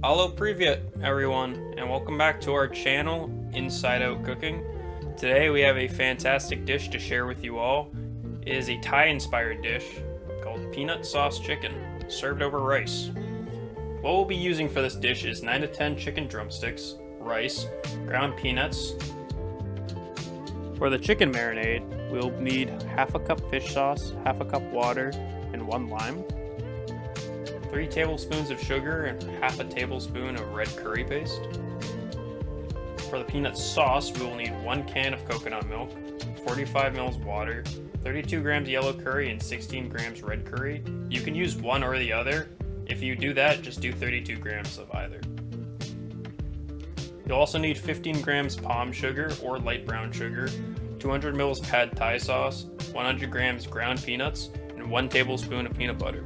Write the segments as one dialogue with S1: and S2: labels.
S1: Hello privet everyone, and welcome back to our channel, Inside Out Cooking. Today we have a fantastic dish to share with you all. It is a Thai-inspired dish called peanut sauce chicken, served over rice. What we'll be using for this dish is 9 to 10 chicken drumsticks, rice, ground peanuts. For the chicken marinade, we'll need half a cup fish sauce, half a cup water, and 1 lime. 3 tablespoons of sugar and half a tablespoon of red curry paste. For the peanut sauce, we will need 1 can of coconut milk, 45 ml water, 32 grams yellow curry, and 16 grams red curry. You can use one or the other. If you do that, just do 32 grams of either. You'll also need 15 grams palm sugar or light brown sugar, 200 ml pad Thai sauce, 100 grams ground peanuts, and 1 tablespoon of peanut butter.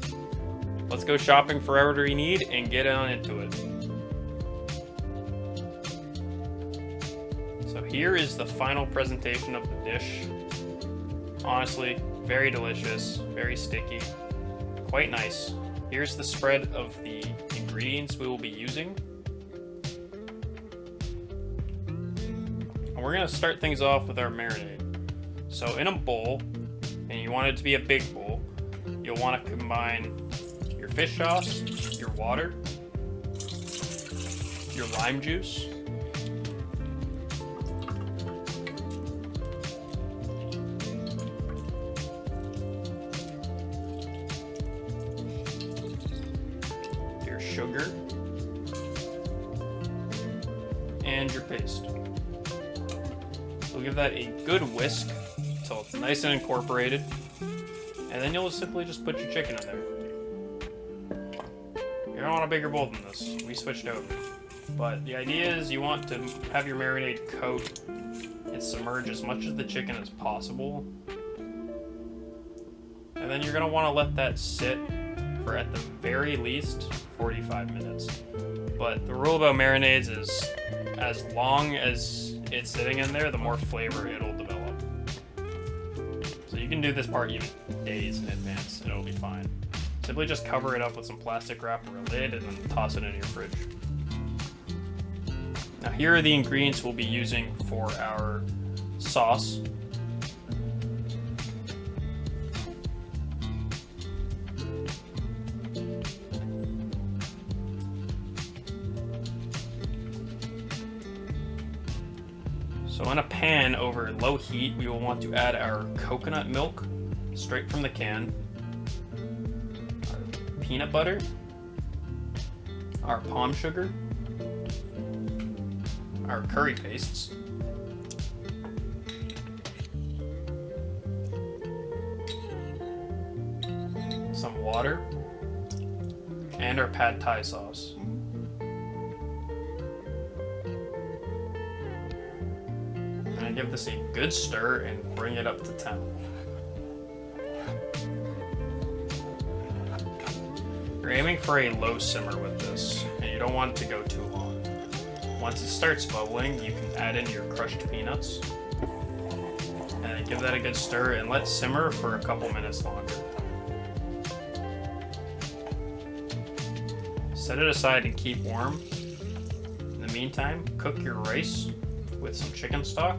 S1: Let's go shopping for whatever you need and get on into it. So here is the final presentation of the dish. Honestly, very delicious, very sticky, quite nice. Here's the spread of the ingredients we will be using. And we're gonna start things off with our marinade. So in a bowl, and you want it to be a big bowl, you'll want to combine your fish sauce, your water, your lime juice, your sugar, and your paste. We'll give that a good whisk until it's nice and incorporated, and then you'll simply just put your chicken in there. You don't want a bigger bowl than this. We switched over. But the idea is you want to have your marinade coat and submerge as much of the chicken as possible. And then you're going to want to let that sit for at the very least 45 minutes. But the rule about marinades is as long as it's sitting in there, the more flavor it'll develop. So you can do this part even days in advance and it'll be fine. Simply just cover it up with some plastic wrap or a lid and then toss it in your fridge. Now here are the ingredients we'll be using for our sauce. So in a pan over low heat, we will want to add our coconut milk straight from the can, peanut butter, our palm sugar, our curry pastes, some water, and our pad Thai sauce. I'm gonna give this a good stir and bring it up to temp. You're aiming for a low simmer with this, and you don't want it to go too long. Once it starts bubbling, you can add in your crushed peanuts, and then give that a good stir and let simmer for a couple minutes longer. Set it aside and keep warm. In the meantime, cook your rice with some chicken stock,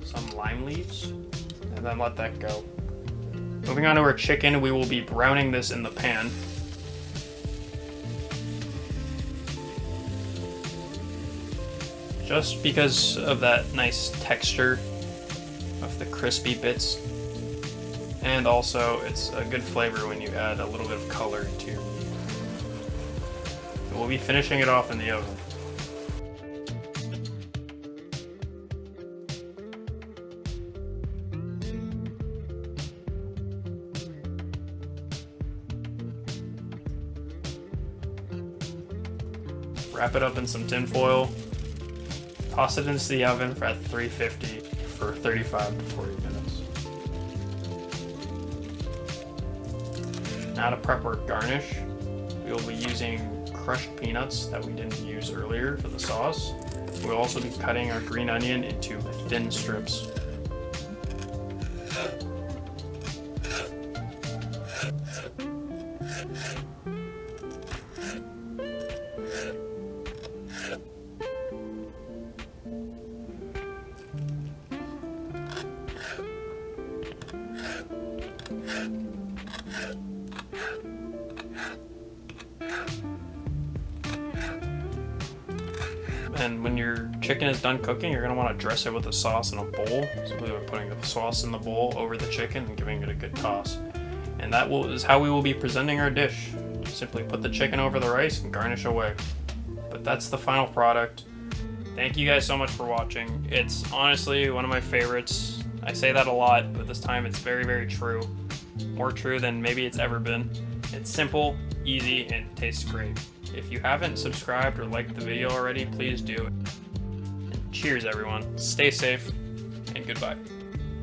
S1: some lime leaves, and then let that go. Moving on to our chicken, we will be browning this in the pan. Just because of that nice texture of the crispy bits. And also, it's a good flavor when you add a little bit of color into your meat. We'll be finishing it off in the oven. Wrap it up in some tin foil, toss it into the oven at 350 for 35 to 40 minutes. Now to prep our garnish, we will be using crushed peanuts that we didn't use earlier for the sauce. We'll also be cutting our green onion into thin strips. And when your chicken is done cooking, you're going to want to dress it with the sauce in a bowl. So we're putting the sauce in the bowl over the chicken and giving it a good toss. And that is how we will be presenting our dish. Simply put the chicken over the rice and garnish away. But that's the final product. Thank you guys so much for watching. It's honestly one of my favorites. I say that a lot, but this time it's very, very true. More true than maybe it's ever been. It's simple, easy, and it tastes great. If you haven't subscribed or liked the video already, please do. And cheers everyone. Stay safe, and goodbye.